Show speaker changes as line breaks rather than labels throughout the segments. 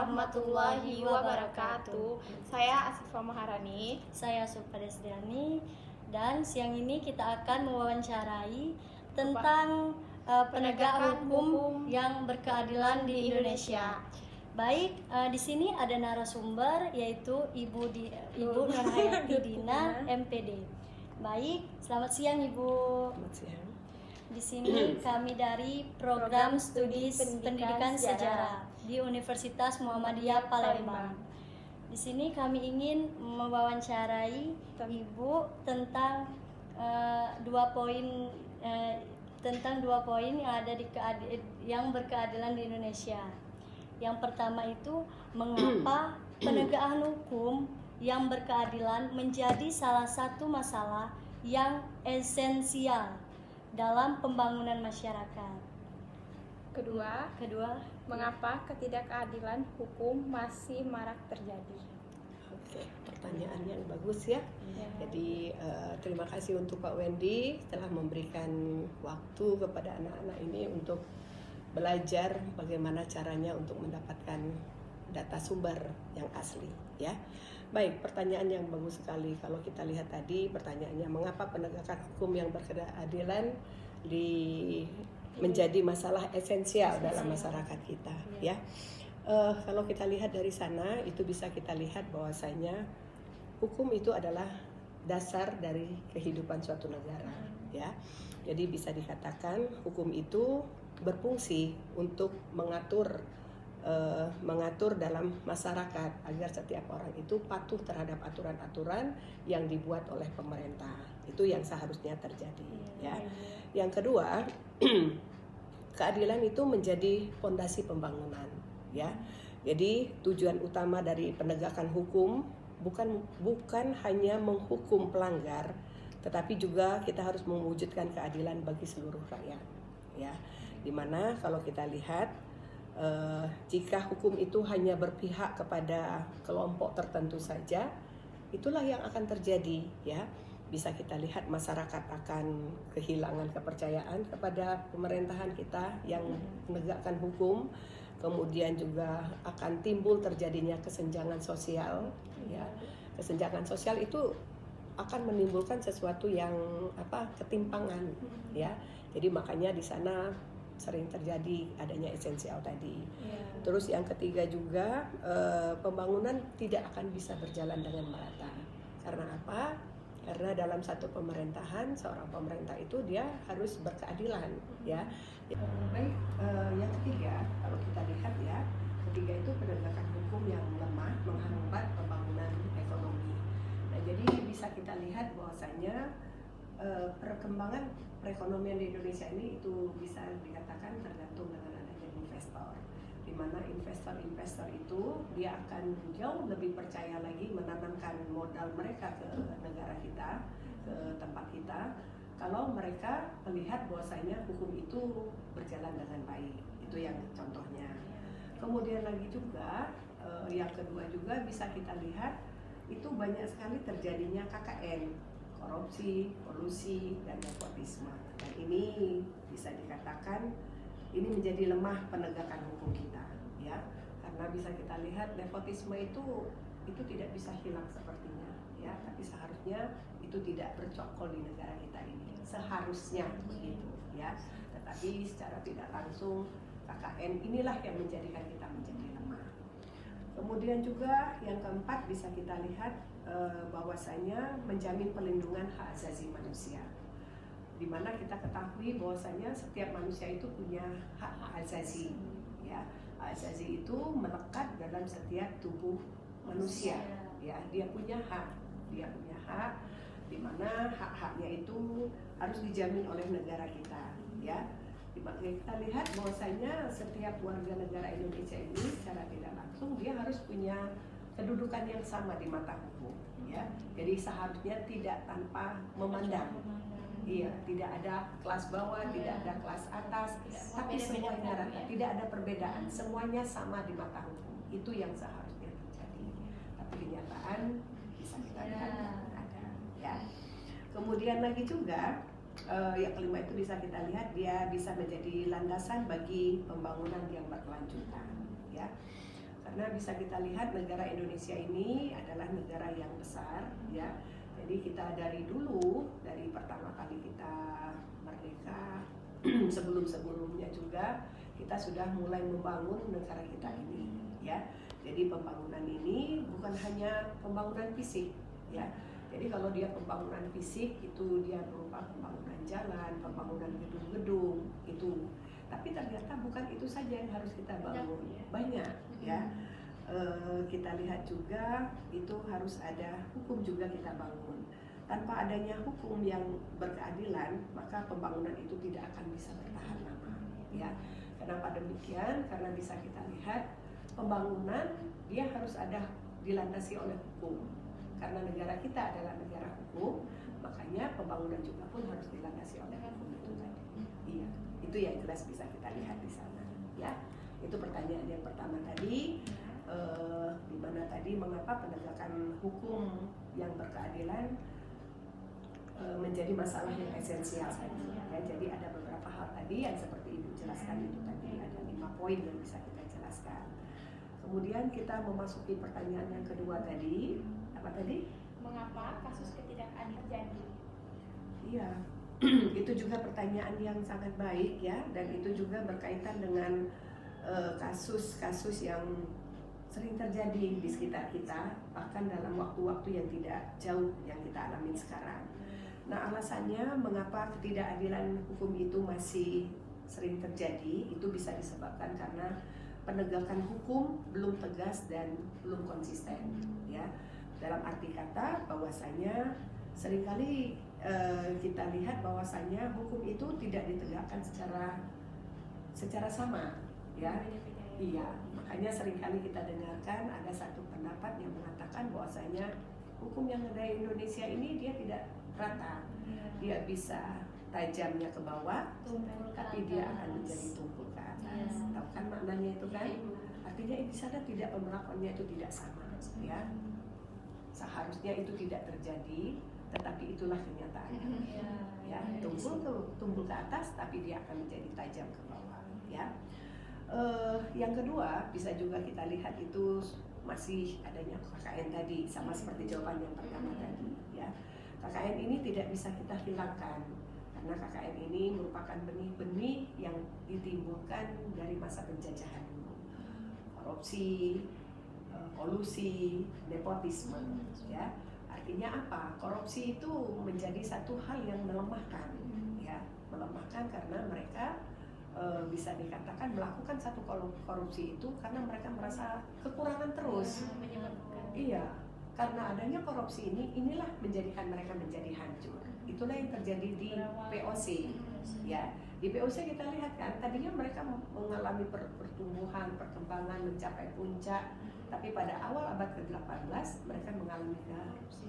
warahmatullahi wabarakatuh. Saya Asifah Maharani.
Saya Supadesriani. Dan siang ini kita akan mewawancarai tentang penegakan hukum yang berkeadilan di Indonesia. Baik, di sini ada narasumber yaitu Ibu Nurhayati Dina, MPD. Baik, selamat siang Ibu.
Selamat siang.
Di sini kami dari Program Studi Pendidikan Sejarah di Universitas Muhammadiyah Palembang. Di sini kami ingin mewawancarai Ibu tentang dua poin yang ada yang berkeadilan di Indonesia. Yang pertama itu, mengapa penegakan hukum yang berkeadilan menjadi salah satu masalah yang esensial dalam pembangunan masyarakat.
Kedua, mengapa ketidakadilan hukum masih marak terjadi?
Oke, pertanyaan yang bagus ya. Jadi terima kasih untuk Pak Wendy telah memberikan waktu kepada anak-anak ini untuk belajar bagaimana caranya untuk mendapatkan data sumber yang asli ya. Baik, pertanyaan yang bagus sekali. Kalau kita lihat tadi pertanyaannya, mengapa penegakan hukum yang berkeadilan menjadi masalah esensial dalam masyarakat kita ya. Kalau kita lihat dari sana, itu bisa kita lihat bahwasanya hukum itu adalah dasar dari kehidupan suatu negara ya. Jadi bisa dikatakan hukum itu berfungsi untuk mengatur dalam masyarakat agar setiap orang itu patuh terhadap aturan-aturan yang dibuat oleh pemerintah. Itu yang seharusnya terjadi ya. Yang kedua, keadilan itu menjadi fondasi pembangunan ya. Jadi tujuan utama dari penegakan hukum bukan hanya menghukum pelanggar, tetapi juga kita harus mewujudkan keadilan bagi seluruh rakyat ya. Dimana kalau kita lihat jika hukum itu hanya berpihak kepada kelompok tertentu saja, itulah yang akan terjadi ya. Bisa kita lihat masyarakat akan kehilangan kepercayaan kepada pemerintahan kita yang menegakkan hukum. Kemudian juga akan timbul terjadinya kesenjangan sosial ya. Kesenjangan sosial itu akan menimbulkan sesuatu yang ketimpangan ya. Jadi makanya di sana sering terjadi adanya esensial tadi. Terus yang ketiga juga pembangunan tidak akan bisa berjalan dengan merata. Karena apa? Karena dalam satu pemerintahan, seorang pemerintah itu dia harus berkeadilan ya. Baik, yang ketiga kalau kita lihat ya, ketiga itu penegakan hukum yang lemah menghambat pembangunan ekonomi. Nah, jadi bisa kita lihat bahwasanya perkembangan perekonomian di Indonesia ini itu bisa dikatakan tergantung dengan adanya investor, di mana investor itu dia akan jauh lebih percaya lagi menanamkan modal mereka ke negara kita, ke tempat kita, kalau mereka melihat bahwasanya hukum itu berjalan dengan baik. Itu yang contohnya. Kemudian lagi juga yang kedua juga bisa kita lihat itu banyak sekali terjadinya KKN, korupsi, kolusi, dan nepotisme. Dan ini bisa dikatakan ini menjadi lemah penegakan hukum kita ya. Karena bisa kita lihat nepotisme itu tidak bisa hilang sepertinya ya, tapi seharusnya itu tidak bercokol di negara kita ini. Seharusnya begitu ya. Tetapi secara tidak langsung KKN inilah yang menjadikan kita menjadi lemah. Kemudian juga yang keempat bisa kita lihat bahwasanya menjamin pelindungan hak asasi manusia, di mana kita ketahui bahwasanya setiap manusia itu punya hak asasi ya. Hak asasi itu melekat dalam setiap tubuh manusia ya. Dia punya hak di mana hak-haknya itu harus dijamin oleh negara kita ya. Kita lihat bahwasanya setiap warga negara Indonesia ini secara tidak langsung dia harus punya kedudukan yang sama di mata hukum ya. Jadi seharusnya tidak tanpa memandang. Iya, tidak ada kelas bawah, tidak ada kelas atas, tapi semuanya rata, tidak ada perbedaan, semuanya sama di mata hukum. Itu yang seharusnya terjadi. Tapi kenyataan bisa kita lihat ada ya. Kemudian lagi juga yang kelima itu bisa kita lihat dia bisa menjadi landasan bagi pembangunan yang berkelanjutan ya. karena bisa kita lihat negara Indonesia ini adalah negara yang besar, ya. Jadi kita dari dulu, dari pertama kali kita merdeka, sebelum-sebelumnya juga kita sudah mulai membangun negara kita ini, ya. Jadi pembangunan ini bukan hanya pembangunan fisik, ya. Jadi kalau dia pembangunan fisik itu dia berupa pembangunan jalan, pembangunan gedung-gedung itu. Tapi ternyata bukan itu saja yang harus kita bangun, banyak, ya. Kita lihat juga itu harus ada hukum juga kita bangun. Tanpa adanya hukum yang berkeadilan, maka pembangunan itu tidak akan bisa bertahan lama, ya. Kenapa demikian? Karena bisa kita lihat pembangunan dia harus ada dilandasi oleh hukum. Karena negara kita adalah negara hukum, makanya pembangunan juga pun harus dilandasi oleh hukum itu tadi. Iya, itu yang jelas bisa kita lihat di sana. Ya, itu pertanyaan yang pertama tadi. Di mana tadi mengapa penegakan hukum yang berkeadilan menjadi masalah yang esensial tadi. Ya, jadi ada beberapa hal tadi yang seperti Ibu jelaskan itu tadi, ada 5 poin yang bisa kita jelaskan. Kemudian kita memasuki pertanyaan yang kedua tadi. Apa tadi?
Mengapa kasus ketidakadilan terjadi?
Iya, itu juga pertanyaan yang sangat baik, ya, dan itu juga berkaitan dengan kasus-kasus yang sering terjadi di sekitar kita, bahkan dalam waktu-waktu yang tidak jauh yang kita alami sekarang. Nah, alasannya mengapa ketidakadilan hukum itu masih sering terjadi, itu bisa disebabkan karena penegakan hukum belum tegas dan belum konsisten, ya. Dalam arti kata bahwasanya seringkali kita lihat bahwasanya hukum itu tidak ditegakkan secara sama, ya. Iya, makanya seringkali kita dengarkan ada satu pendapat yang mengatakan bahwasanya hukum yang ada di Indonesia ini dia tidak rata. Dia bisa tajamnya ke bawah, tapi dia akan menjadi tumpul ke atas. Tahu kan maknanya itu kan? Artinya di sana tidak, pemberlakuannya itu tidak sama, ya. Seharusnya itu tidak terjadi, tetapi itulah kenyataannya. Ya, tumpul ke atas, tapi dia akan menjadi tajam ke bawah, ya. Yang kedua bisa juga kita lihat itu masih adanya KKN tadi, sama seperti jawaban yang pertama tadi, ya. KKN ini tidak bisa kita hilangkan karena KKN ini merupakan benih-benih yang ditimbulkan dari masa penjajahan dulu. Korupsi, kolusi, nepotisme, ya. Artinya apa? Korupsi itu menjadi satu hal yang melemahkan, ya, melemahkan karena mereka bisa dikatakan melakukan satu korupsi itu karena mereka merasa kekurangan terus. Iya, karena adanya korupsi ini, inilah menjadikan mereka menjadi hancur. Itulah yang terjadi di POC, ya. Di POC kita lihat kan, tadinya mereka mengalami pertumbuhan, perkembangan, mencapai puncak, tapi pada awal abad ke-18 mereka mengalami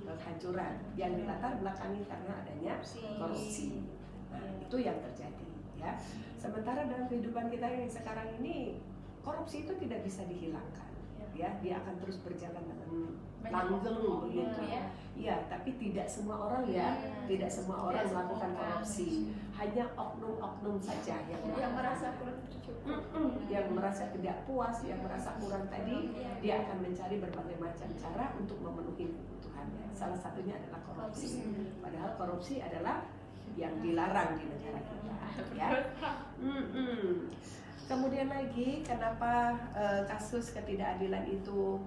kehancuran yang dilatar belakangi karena adanya korupsi. Nah, itu yang terjadi, ya. Sementara dalam kehidupan kita yang sekarang ini, korupsi itu tidak bisa dihilangkan, ya. Dia akan terus berjalan dengan langgeng begitu, ya. Iya, tapi tidak semua orang, ya, tidak semua orang melakukan korupsi. Hanya oknum-oknum saja yang
merasa kurang tercukup,
yang merasa tidak puas, yang merasa kurang tadi, dia akan mencari berbagai macam cara untuk memenuhi kebutuhannya. Salah satunya adalah korupsi. Padahal korupsi adalah yang dilarang di negara kita, ya. Kemudian lagi, kenapa kasus ketidakadilan itu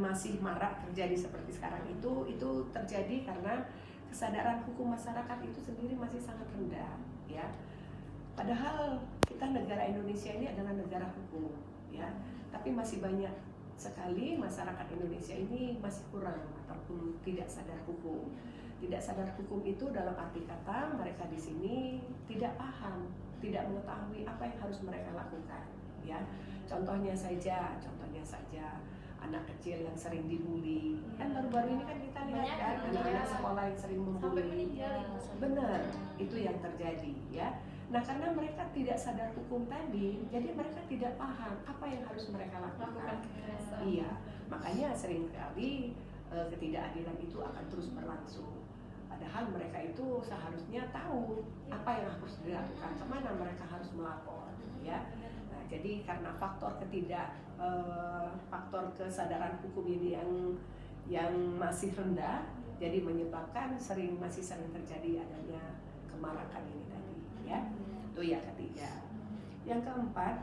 masih marak terjadi seperti sekarang itu terjadi karena kesadaran hukum masyarakat itu sendiri masih sangat rendah, ya. Padahal kita negara Indonesia ini adalah negara hukum, ya. Tapi masih banyak sekali masyarakat Indonesia ini masih kurang ataupun tidak sadar hukum. Tidak sadar hukum itu dalam arti kata mereka di sini tidak paham, tidak mengetahui apa yang harus mereka lakukan, ya. Contohnya saja anak kecil yang sering dibully, kan baru-baru ini kan kita lihat kan anak-anak sekolah yang sering membuli, benar, itu yang terjadi, ya. Nah, karena mereka tidak sadar hukum tadi, jadi mereka tidak paham apa yang harus mereka lakukan. Iya, makanya seringkali ketidakadilan itu akan terus berlangsung. Padahal mereka itu seharusnya tahu apa yang harus dilakukan, kemana mereka harus melapor, ya. Nah, Jadi karena faktor kesadaran hukum ini yang masih rendah, jadi menyebabkan masih sering terjadi adanya kemarahan ini tadi, ya. Itu yang ketiga. Yang keempat,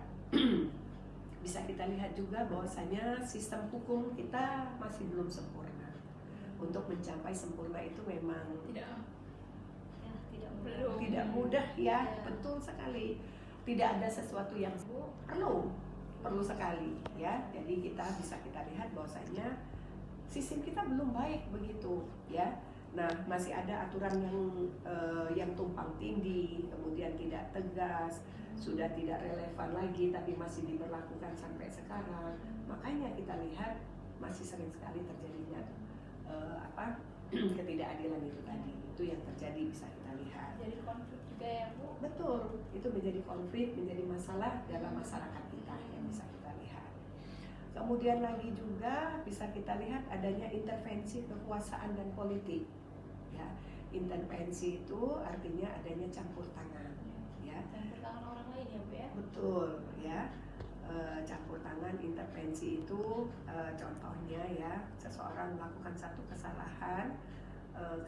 bisa kita lihat juga bahwasanya sistem hukum kita masih belum sempurna. Untuk mencapai sempurna itu memang tidak mudah ya, betul sekali. Tidak ada sesuatu yang perlu sekali ya. Jadi bisa kita lihat bahwasanya sistem kita belum baik begitu ya. Nah, masih ada aturan yang tumpang tindih, kemudian tidak tegas, sudah tidak relevan lagi tapi masih diberlakukan sampai sekarang. Makanya kita lihat masih sering sekali terjadinya ketidakadilan itu tadi. Itu yang terjadi, bisa kita lihat.
Jadi konflik juga ya Bu.
Betul, itu menjadi konflik, menjadi masalah dalam masyarakat kita yang bisa kita lihat. Kemudian lagi juga bisa kita lihat adanya intervensi kekuasaan dan politik. Ya, intervensi itu artinya adanya campur tangan. Ya.
Campur tangan orang lain ya Bu ya.
Betul, ya. Campur tangan intervensi itu contohnya ya, seseorang melakukan satu kesalahan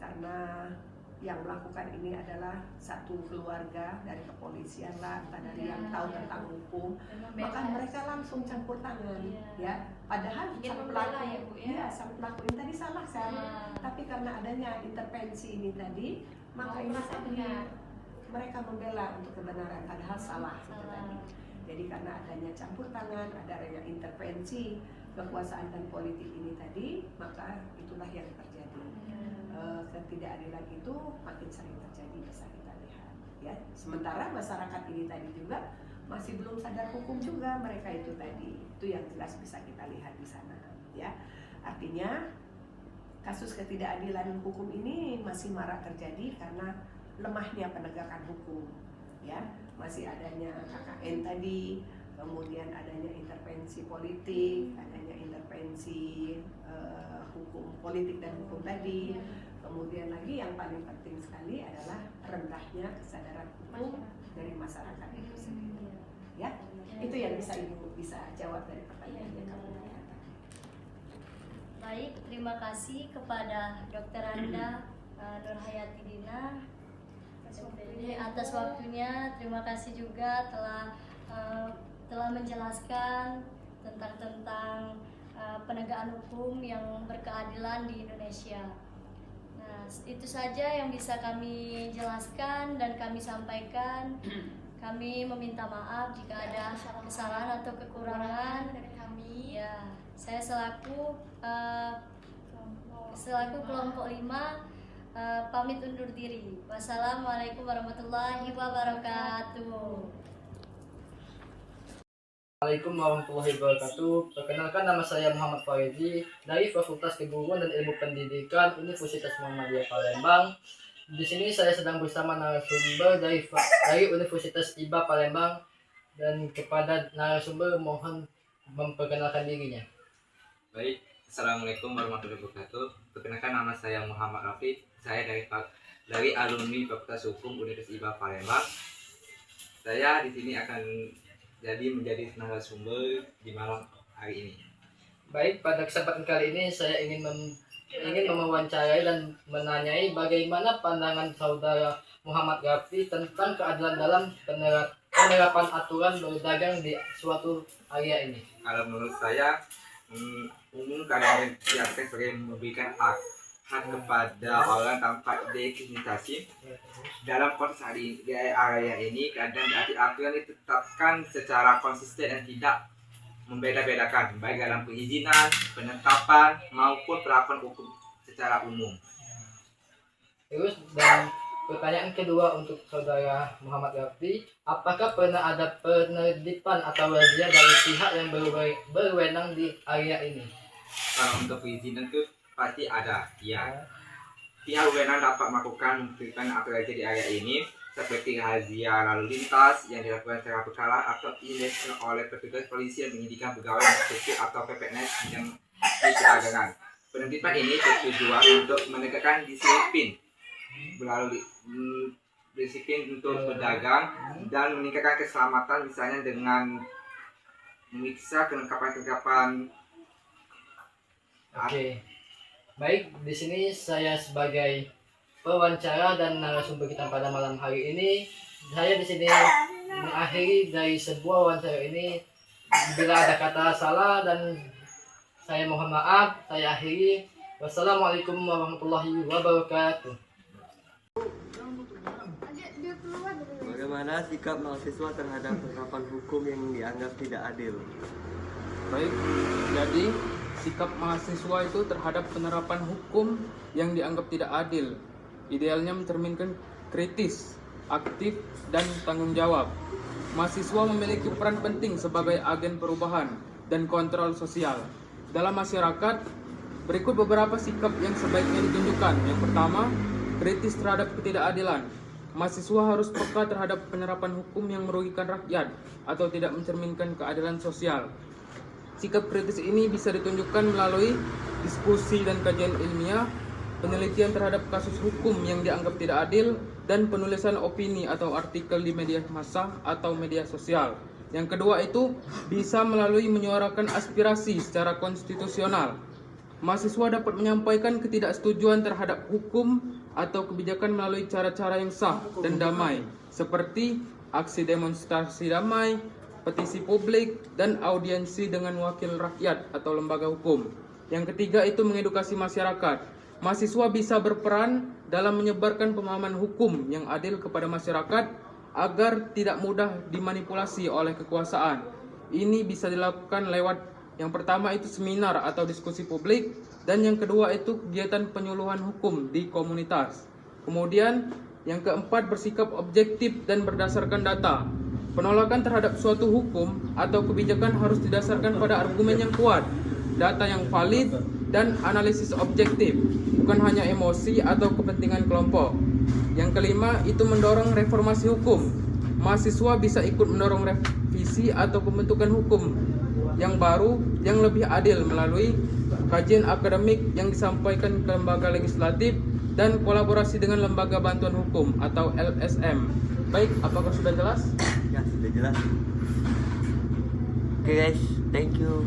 karena yang melakukan ini adalah satu keluarga dari kepolisian lah, entah dari yang tahu tentang hukum, maka mereka langsung campur tangan, ya. Padahal sang pelaku,
ya Bu ya.
sang pelaku ini tadi salah kan, tapi karena adanya intervensi ini tadi, maka ini mereka membela untuk kebenaran, padahal salah itu tadi. Jadi karena adanya campur tangan, adanya intervensi kekuasaan dan politik ini tadi, maka itulah yang terjadi. Ketidakadilan itu makin sering terjadi, bisa kita lihat. Ya, sementara masyarakat ini tadi juga masih belum sadar hukum juga mereka itu tadi. Itu yang jelas bisa kita lihat di sana. Ya, artinya kasus ketidakadilan hukum ini masih marak terjadi karena lemahnya penegakan hukum. Ya, masih adanya KKN tadi, kemudian adanya intervensi politik, adanya intervensi hukum politik dan hukum tadi. Kemudian lagi yang paling penting sekali adalah rendahnya kesadaran hukum dari masyarakat itu sendiri. Ya, itu yang Ibu bisa jawab dari pertanyaan yang kamu tanyakan.
Baik, terima kasih kepada Dr. Anda Nurhayati Dina atas waktunya. Terima kasih juga telah menjelaskan tentang penegakan hukum yang berkeadilan di Indonesia. Nah, itu saja yang bisa kami jelaskan dan kami sampaikan. Kami meminta maaf jika ada kesalahan atau kekurangan
dari kami.
Ya, saya selaku kelompok 5 pamit undur diri. Wassalamualaikum warahmatullahi wabarakatuh.
Assalamualaikum warahmatullahi wabarakatuh. Perkenalkan, nama saya Muhammad Farizi dari Fakultas Keguruan dan Ilmu Pendidikan Universitas Muhammadiyah Palembang. Di sini saya sedang bersama narasumber dari Universitas IBA Palembang, dan kepada narasumber mohon memperkenalkan dirinya.
Baik, Assalamualaikum warahmatullahi wabarakatuh. Perkenalkan, nama saya Muhammad Rafiq. Saya dari alumni Fakultas Hukum Universitas IBA Palembang. Saya di sini akan menjadi narasumber di malam hari ini.
Baik, pada kesempatan kali ini saya ingin mewawancarai dan menanyai bagaimana pandangan saudara Muhammad Rafi tentang keadilan dalam penerapan aturan berdagang di suatu area ini.
Kalau menurut saya, umum keadaan yang sebagai memberikan hak kepada orang tanpa diskriminasi. Dalam konteks area ini, keadaan aturan ditetapkan secara konsisten dan tidak membeda-bedakan, baik dalam perizinan, penetapan, maupun perlakuan hukum secara umum.
Terus, dan pertanyaan kedua untuk saudara Muhammad Rafi, apakah pernah ada penertiban atau razia dari pihak yang berwenang di area ini?
Kalau untuk perizinan itu pasti ada, ya. Pihak berwenang dapat melakukan penertiban atau razia di area ini, seperti razia lalu lintas yang dilakukan secara berkala atau ilegal oleh petugas polisi yang menyidikan pegawai kecil atau PPNS yang di perdagangan. Penertiban ini bertujuan untuk menegakkan disiplin melalui disiplin untuk berdagang dan meningkatkan keselamatan, misalnya dengan memeriksa kelengkapan-kelengkapan.
Oke. Baik, di sini saya sebagai pewawancara dan narasumber kita pada malam hari ini, saya di sini mengakhiri dari sebuah wawancara ini. Bila ada kata salah dan saya mohon maaf, saya akhiri. Wassalamualaikum warahmatullahi wabarakatuh.
Bagaimana sikap mahasiswa terhadap penerapan hukum yang dianggap tidak adil?
Baik, jadi sikap mahasiswa itu terhadap penerapan hukum yang dianggap tidak adil idealnya mencerminkan kritis, aktif, dan tanggung jawab. Mahasiswa memiliki peran penting sebagai agen perubahan dan kontrol sosial dalam masyarakat. Berikut beberapa sikap yang sebaiknya ditunjukkan. Yang pertama, kritis terhadap ketidakadilan. Mahasiswa harus peka terhadap penerapan hukum yang merugikan rakyat atau tidak mencerminkan keadilan sosial. Sikap kritis ini bisa ditunjukkan melalui diskusi dan kajian ilmiah, penelitian terhadap kasus hukum yang dianggap tidak adil, dan penulisan opini atau artikel di media massa atau media sosial. Yang kedua itu bisa melalui menyuarakan aspirasi secara konstitusional. Mahasiswa dapat menyampaikan ketidaksetujuan terhadap hukum atau kebijakan melalui cara-cara yang sah dan damai, seperti aksi demonstrasi damai, petisi publik, dan audiensi dengan wakil rakyat atau lembaga hukum. Yang ketiga itu mengedukasi masyarakat. Mahasiswa bisa berperan dalam menyebarkan pemahaman hukum yang adil kepada masyarakat agar tidak mudah dimanipulasi oleh kekuasaan. Ini bisa dilakukan lewat yang pertama itu seminar atau diskusi publik, dan yang kedua itu kegiatan penyuluhan hukum di komunitas. Kemudian yang keempat bersikap objektif dan berdasarkan data. Penolakan terhadap suatu hukum atau kebijakan harus didasarkan pada argumen yang kuat, data yang valid, dan analisis objektif, bukan hanya emosi atau kepentingan kelompok. Yang kelima itu mendorong reformasi hukum. Mahasiswa bisa ikut mendorong revisi atau pembentukan hukum yang baru yang lebih adil melalui kajian akademik yang disampaikan ke lembaga legislatif dan kolaborasi dengan lembaga bantuan hukum atau LSM. Baik, apakah sudah jelas?
Ya, sudah jelas. Oke guys, thank you.